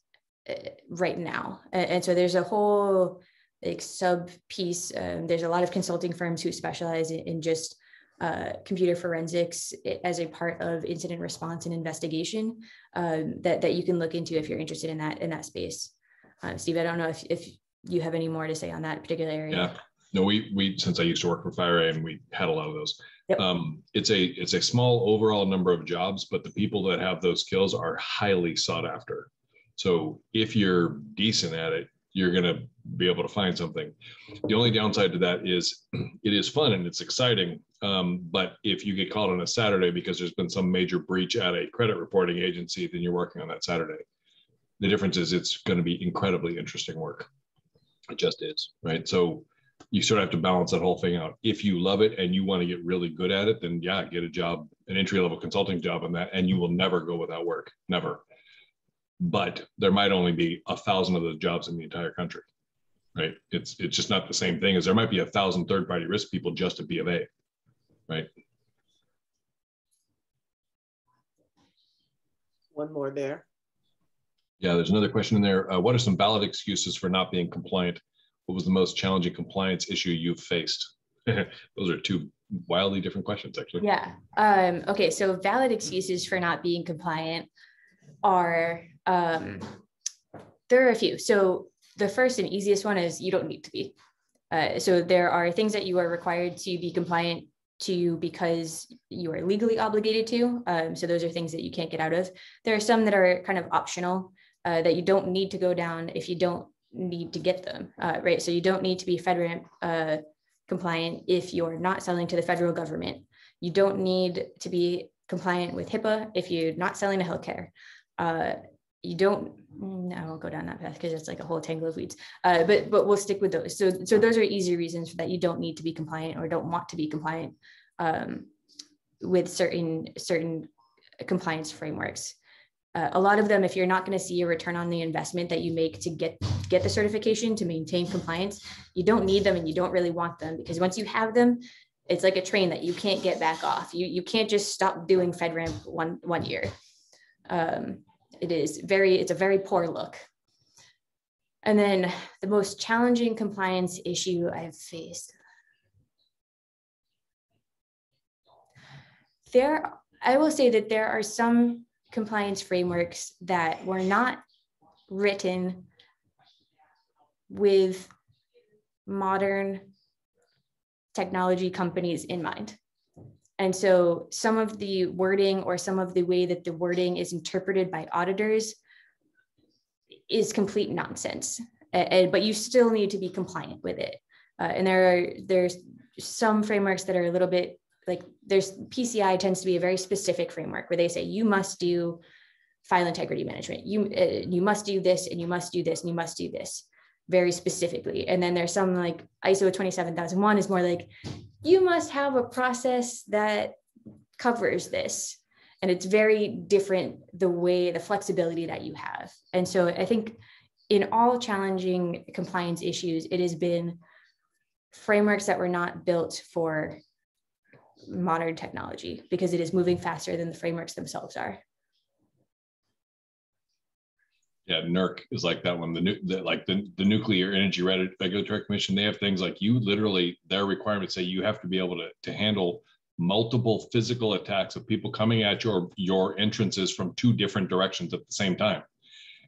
right now. And so there's a whole like sub piece. There's a lot of consulting firms who specialize in just computer forensics as a part of incident response and investigation that you can look into if you're interested in that space. Steve, I don't know if you have any more to say on that particular area. Yeah, no, we since I used to work for FireEye and we had a lot of those. Yep. It's a small overall number of jobs, but the people that have those skills are highly sought after. So if you're decent at it, you're going to be able to find something. The only downside to that is it is fun and it's exciting. But if you get caught on a Saturday because there's been some major breach at a credit reporting agency, then you're working on that Saturday. The difference is it's going to be incredibly interesting work. It just is, right? So you sort of have to balance that whole thing out. If you love it and you want to get really good at it, then yeah, get a job, an entry-level consulting job on that, and you will never go without work, never. But there might only be 1,000 of those jobs in the entire country, right? It's just not the same thing as there might be 1,000 third-party risk people just at B of A, right? One more there. Yeah, there's another question in there. What are some valid excuses for not being compliant? What was the most challenging compliance issue you've faced? Those are two wildly different questions, actually. Yeah. Okay, so valid excuses for not being compliant are, there are a few. So the first and easiest one is you don't need to be. So there are things that you are required to be compliant to because you are legally obligated to. So those are things that you can't get out of. There are some that are kind of optional that you don't need to go down if you don't need to get them, right? So you don't need to be FedRAMP compliant if you're not selling to the federal government. You don't need to be compliant with HIPAA if you're not selling to healthcare. You don't, I won't go down that path because it's like a whole tangle of weeds, but we'll stick with those. So those are easy reasons that you don't need to be compliant or don't want to be compliant with certain compliance frameworks. A lot of them, if you're not going to see a return on the investment that you make to get the certification to maintain compliance, you don't need them and you don't really want them, because once you have them, it's like a train that you can't get back off. You can't just stop doing FedRAMP one year. It's a very poor look. And then the most challenging compliance issue I've faced. I will say that there are some compliance frameworks that were not written with modern technology companies in mind. And so some of the wording or some of the way that the wording is interpreted by auditors is complete nonsense, but you still need to be compliant with it. And there's some frameworks that are a little bit like, there's PCI tends to be a very specific framework where they say you must do file integrity management. You must do this and you must do this and you must do this very specifically. And then there's some like ISO 27001 is more like, you must have a process that covers this. And it's very different, the flexibility that you have. And so I think in all challenging compliance issues, it has been frameworks that were not built for modern technology because it is moving faster than the frameworks themselves are. Yeah, NERC is like that one. The Nuclear Energy Regulatory Commission, they have things like their requirements say you have to be able to handle multiple physical attacks of people coming at your entrances from two different directions at the same time.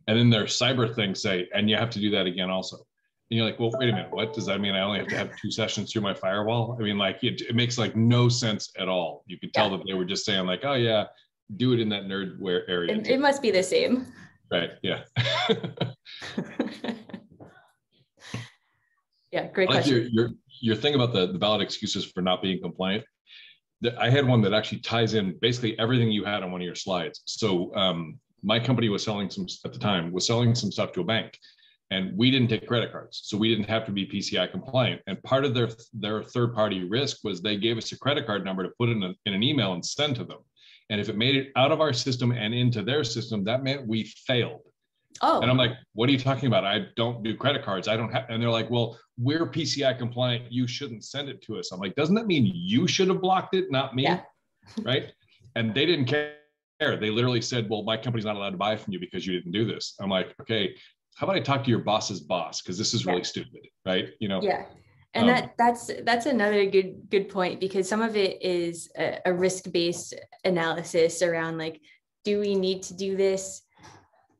And then their cyber things say, and you have to do that again also. And you're like, well, wait a minute, what does that mean? I only have to have 2 sessions through my firewall? I mean, like it makes like no sense at all. You could tell that they were just saying like, oh yeah, do it in that nerdware area. It must be the same. Right, yeah. Yeah, great question. Your thing about the valid excuses for not being compliant. I had one that actually ties in basically everything you had on one of your slides. So my company was selling some stuff to a bank, and we didn't take credit cards. So we didn't have to be PCI compliant. And part of their third-party risk was they gave us a credit card number to put in an email and send to them. And if it made it out of our system and into their system, that meant we failed. Oh. And I'm like, what are you talking about? I don't do credit cards. I don't have, and they're like, well, we're PCI compliant. You shouldn't send it to us. I'm like, doesn't that mean you should have blocked it, not me? Yeah. Right. And they didn't care. They literally said, well, my company's not allowed to buy from you because you didn't do this. I'm like, okay, how about I talk to your boss's boss? Because this is really stupid. Right. You know? Yeah. And that's another good point, because some of it is a risk-based analysis around like, do we need to do this?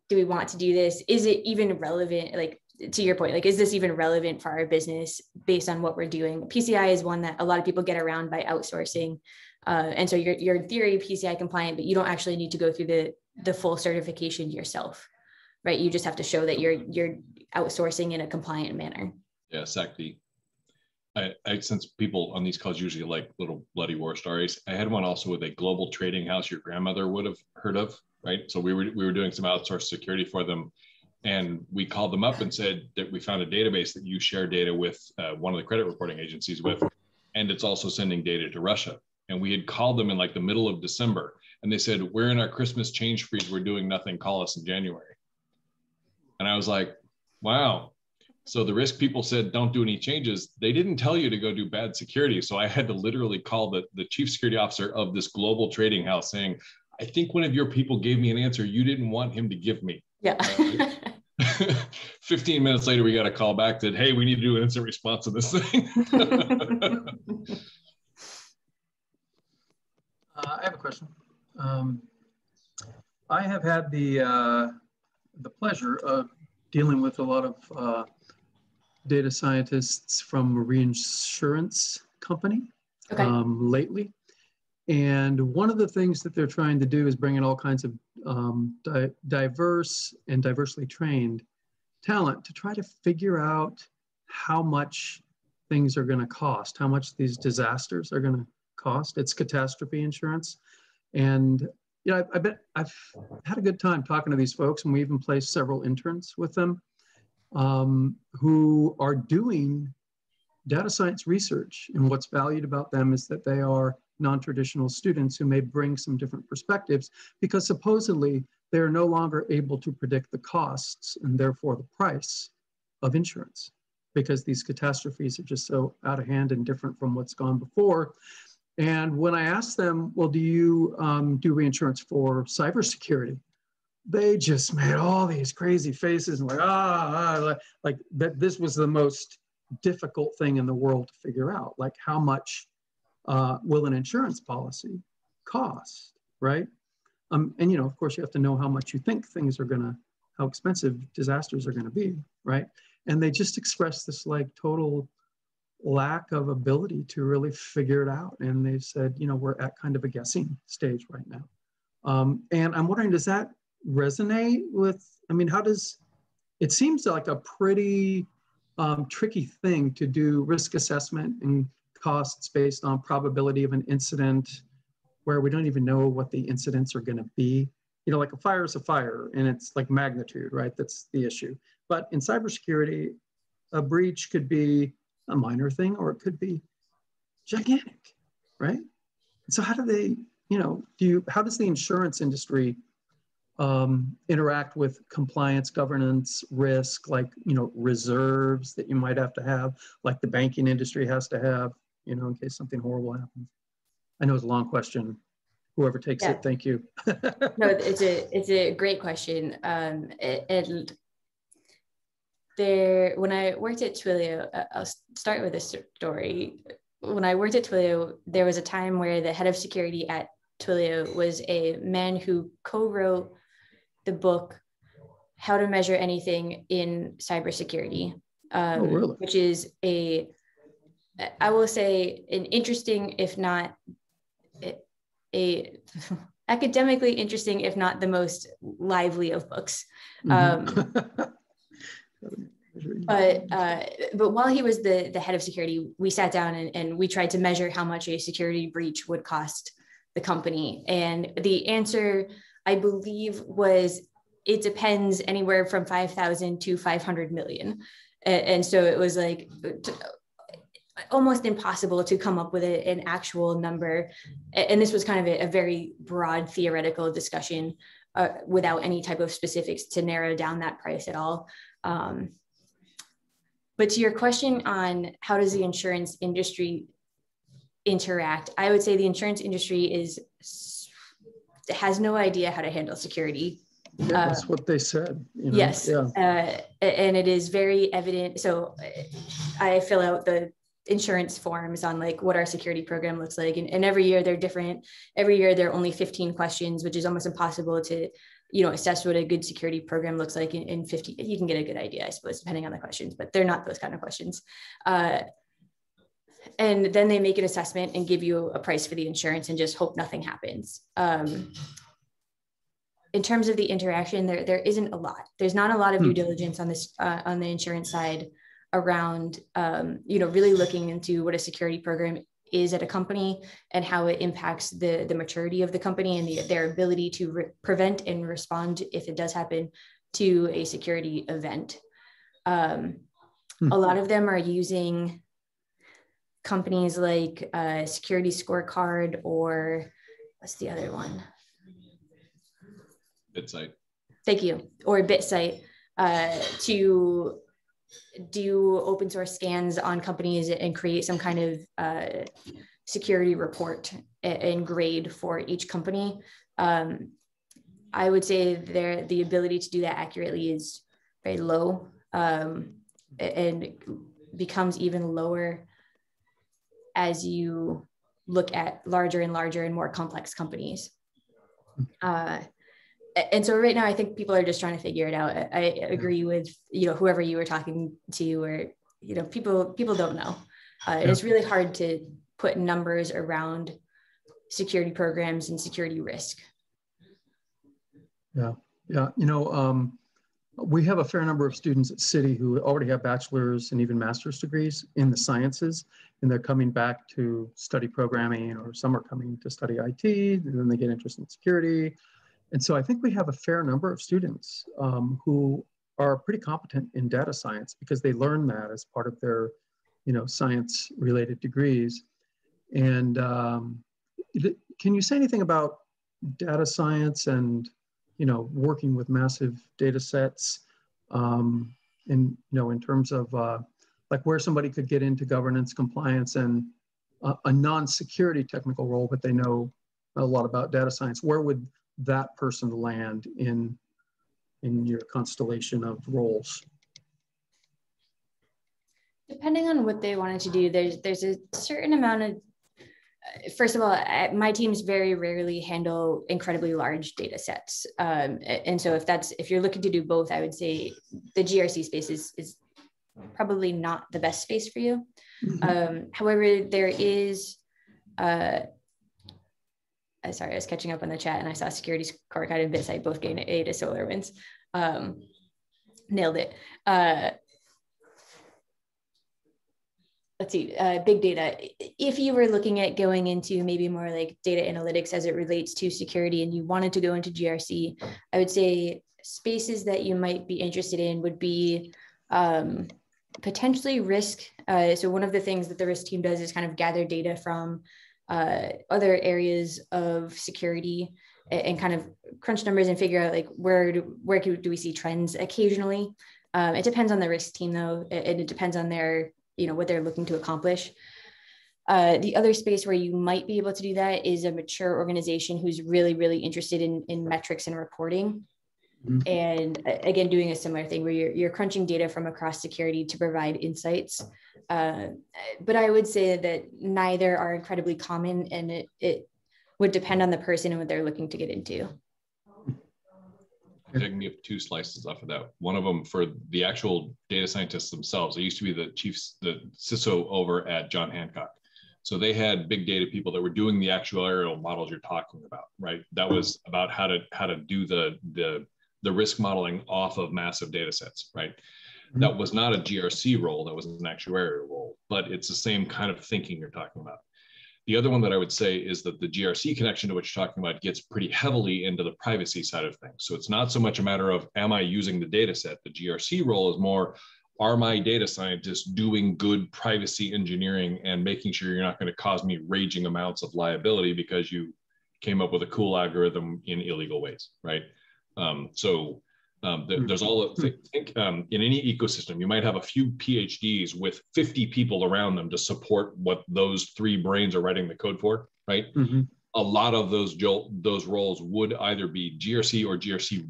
Do we want to do this? Is it even relevant? Like, to your point, like, is this even relevant for our business based on what we're doing? PCI is one that a lot of people get around by outsourcing. And so you're in theory PCI compliant, but you don't actually need to go through the full certification yourself, right? You just have to show that you're outsourcing in a compliant manner. Yeah, SACD. Since people on these calls usually like little bloody war stories, I had one also with a global trading house your grandmother would have heard of, right? So we were doing some outsourced security for them, and we called them up and said that we found a database that you share data with one of the credit reporting agencies with, and it's also sending data to Russia. And we had called them in like the middle of December, and they said, we're in our Christmas change freeze, we're doing nothing, call us in January. And I was like, wow. So the risk people said, don't do any changes. They didn't tell you to go do bad security. So I had to literally call the chief security officer of this global trading house saying, I think one of your people gave me an answer you didn't want him to give me. Yeah. 15 minutes later, we got a call back that, hey, we need to do an instant response to this thing. I have a question. I have had the pleasure of dealing with a lot of data scientists from a reinsurance company lately. And one of the things that they're trying to do is bring in all kinds of diverse and diversely trained talent to try to figure out how much things are going to cost, how much these disasters are going to cost. It's catastrophe insurance. And I bet I've had a good time talking to these folks, and we even placed several interns with them who are doing data science research. And what's valued about them is that they are non-traditional students who may bring some different perspectives, because supposedly they're no longer able to predict the costs and therefore the price of insurance, because these catastrophes are just so out of hand and different from what's gone before. And when I asked them, well, do you do reinsurance for cybersecurity? They just made all these crazy faces and like that this was the most difficult thing in the world to figure out. Like, how much will an insurance policy cost, right? And of course, you have to know how much you think things are how expensive disasters are gonna be, right? And they just expressed this like total lack of ability to really figure it out. And they've said, we're at kind of a guessing stage right now. And I'm wondering, does that resonate with, it seems like a pretty tricky thing to do risk assessment and costs based on probability of an incident where we don't even know what the incidents are going to be. Like a fire is a fire, and it's like magnitude, right? That's the issue. But in cybersecurity, a breach could be a minor thing, or it could be gigantic, right? So how do they, how does the insurance industry interact with compliance, governance, risk, like, reserves that you might have to have, like the banking industry has to have, in case something horrible happens? I know it's a long question. Whoever takes it, thank you. No, it's a great question. And when I worked at Twilio, I'll start with a story. When I worked at Twilio, there was a time where the head of security at Twilio was a man who co-wrote the book, How to Measure Anything in Cybersecurity, really? which is I will say, an interesting, if not academically interesting, if not the most lively of books. But while he was the head of security, we sat down and we tried to measure how much a security breach would cost the company. And the answer, I believe, was it depends anywhere from 5,000 to 500 million. And so it was like almost impossible to come up with an actual number. And this was kind of a very broad theoretical discussion without any type of specifics to narrow down that price at all. But to your question on how does the insurance industry interact, I would say the insurance industry has no idea how to handle security. Yeah, that's what they said. Yes, yeah. And it is very evident. So I fill out the insurance forms on like what our security program looks like, and every year they're different. Every year there are only 15 questions, which is almost impossible to assess what a good security program looks like in 50. You can get a good idea, I suppose, depending on the questions, but they're not those kind of questions. And then they make an assessment and give you a price for the insurance and just hope nothing happens. In terms of the interaction, there isn't a lot. There's not a lot of due diligence on this on the insurance side around really looking into what a security program is at a company and how it impacts the maturity of the company and their ability to prevent and respond, if it does happen, to a security event. A lot of them are using companies like Security Scorecard, or what's the other one? BitSite. Thank you. Or BitSite to do open source scans on companies and create some kind of security report and grade for each company. I would say the ability to do that accurately is very low, and becomes even lower as you look at larger and larger and more complex companies. And so right now, I think people are just trying to figure it out. I agree with, whoever you were talking to, or people don't know. And it's really hard to put numbers around security programs and security risk. Yeah. We have a fair number of students at City who already have bachelor's and even master's degrees in the sciences, and they're coming back to study programming, or some are coming to study IT, and then they get interested in security. And so I think we have a fair number of students who are pretty competent in data science because they learn that as part of their, science related degrees. And can you say anything about data science and working with massive data sets, in terms of like where somebody could get into governance, compliance, and a non-security technical role, but they know a lot about data science? Where would that person land in your constellation of roles? Depending on what they wanted to do, there's a certain amount of, first of all, my teams very rarely handle incredibly large data sets. And so if you're looking to do both, I would say the GRC space is probably not the best space for you. However, there is, sorry, I was catching up on the chat and I saw security scorecard and BitSite both gain A to SolarWinds. Nailed it. Let's see, big data. If you were looking at going into maybe more like data analytics as it relates to security and you wanted to go into GRC, I would say spaces that you might be interested in would be potentially risk. So one of the things that the risk team does is kind of gather data from other areas of security and kind of crunch numbers and figure out like where do we see trends occasionally. It depends on the risk team though, and it depends on their what they're looking to accomplish. The other space where you might be able to do that is a mature organization who's really, really interested in metrics and reporting. And again, doing a similar thing where you're crunching data from across security to provide insights. But I would say that neither are incredibly common, and it would depend on the person and what they're looking to get into. I can give two slices off of that. One of them for the actual data scientists themselves. I used to be the CISO over at John Hancock. So they had big data people that were doing the actuarial models you're talking about, right? That was about how to do the risk modeling off of massive data sets, right? That was not a GRC role, that was an actuarial role, but it's the same kind of thinking you're talking about. The other one that I would say is that the GRC connection to what you're talking about gets pretty heavily into the privacy side of things. So it's not so much a matter of, am I using the data set? The GRC role is more, are my data scientists doing good privacy engineering and making sure you're not going to cause me raging amounts of liability because you came up with a cool algorithm in illegal ways, right? There's all think in any ecosystem, you might have a few PhDs with 50 people around them to support what those three brains are writing the code for, right? A lot of those roles would either be GRC or GRC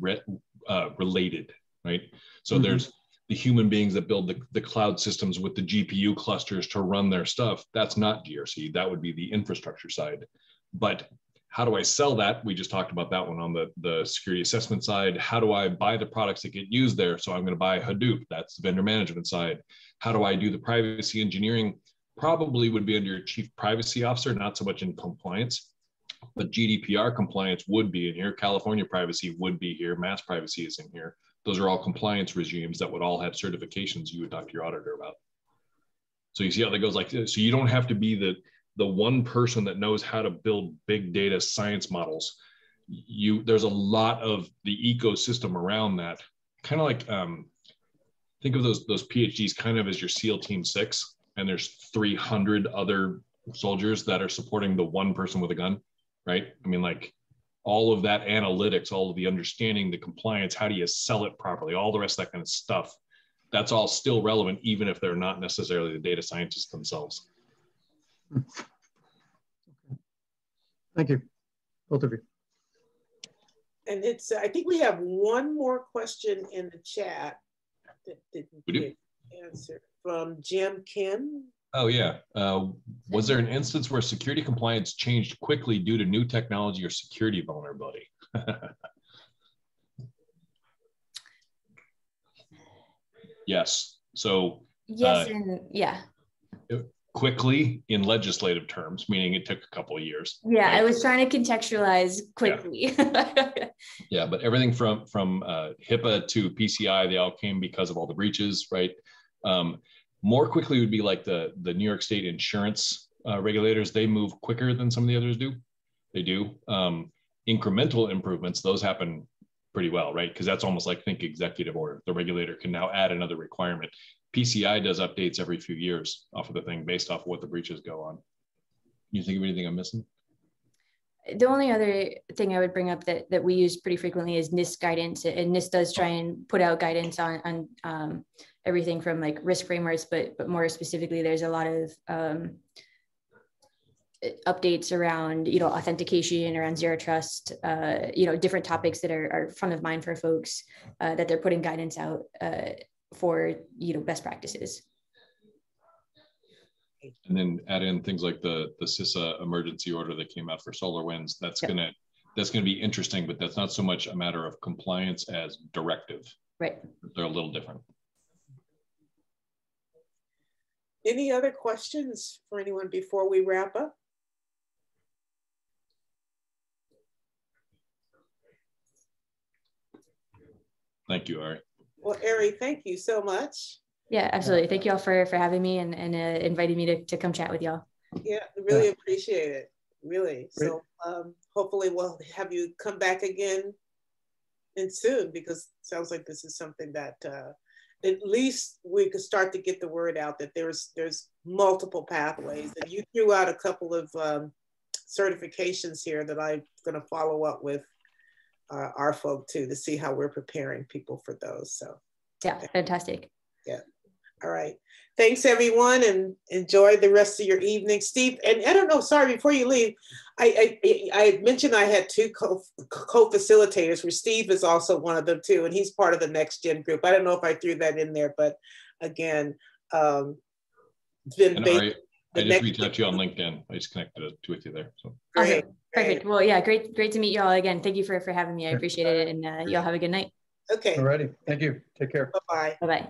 related, right? So there's the human beings that build the cloud systems with the GPU clusters to run their stuff. That's not GRC. That would be the infrastructure side. But how do I sell that? We just talked about that one on the security assessment side. How do I buy the products that get used there? So I'm going to buy Hadoop. That's the vendor management side. How do I do the privacy engineering? Probably would be under your chief privacy officer, not so much in compliance, but GDPR compliance would be in here. California privacy would be here. Mass privacy is in here. Those are all compliance regimes that would all have certifications you would talk to your auditor about. So you see how that goes like this. So you don't have to be the one person that knows how to build big data science models. There's a lot of the ecosystem around that. Kind of like, think of those PhDs kind of as your SEAL Team 6, and there's 300 other soldiers that are supporting the one person with a gun, right? I mean, like all of that analytics, all of the understanding, the compliance, how do you sell it properly, all the rest of that kind of stuff, that's all still relevant, even if they're not necessarily the data scientists themselves. Thank you, both of you. And it's, I think we have one more question in the chat that didn't get answered from Jim Kim. Oh yeah, was there an instance where security compliance changed quickly due to new technology or security vulnerability? Yes, so Yes, and yeah. Quickly in legislative terms, meaning it took a couple of years. Yeah, right? I was trying to contextualize quickly. Yeah, but everything from HIPAA to PCI, they all came because of all the breaches, right? More quickly would be like the New York State insurance regulators. They move quicker than some of the others do. They do. Incremental improvements, those happen pretty well, right? Because that's almost like think executive order. The regulator can now add another requirement. PCI does updates every few years off of the thing based off of what the breaches go on. You think of anything I'm missing? The only other thing I would bring up that we use pretty frequently is Nist Guidance, and Nist does try and put out guidance on everything from like risk frameworks, but more specifically, there's a lot of updates around, you know, authentication, around zero trust, you know, different topics that are front of mind for folks that they're putting guidance out for, you know, best practices. And then add in things like the CISA emergency order that came out for SolarWinds. That's gonna be interesting, but that's not so much a matter of compliance as directive. Right. They're a little different. Any other questions for anyone before we wrap up? Thank you, Ari. Well, Ari, thank you so much. Yeah, absolutely. Thank you all for having me and inviting me to come chat with y'all. Yeah, really appreciate it. Really. Great. So hopefully we'll have you come back again and soon, because it sounds like this is something that at least we could start to get the word out that there's multiple pathways. And you threw out a couple of certifications here that I'm going to follow up with our folk too, to see how we're preparing people for those. So yeah, fantastic. Yeah. All right. Thanks, everyone, and enjoy the rest of your evening. Steve, and I don't know, sorry, before you leave, I mentioned I had two co-facilitators, where Steve is also one of them too, and he's part of the Next Gen group. I don't know if I threw that in there, but again, Ari, I just reached out to you on LinkedIn. I just connected with you there. So Great. Awesome. Perfect. Well, yeah, great to meet you all again. Thank you for having me. I appreciate it, and y'all have a good night. Okay. All righty. Thank you. Take care. Bye-bye. Bye-bye.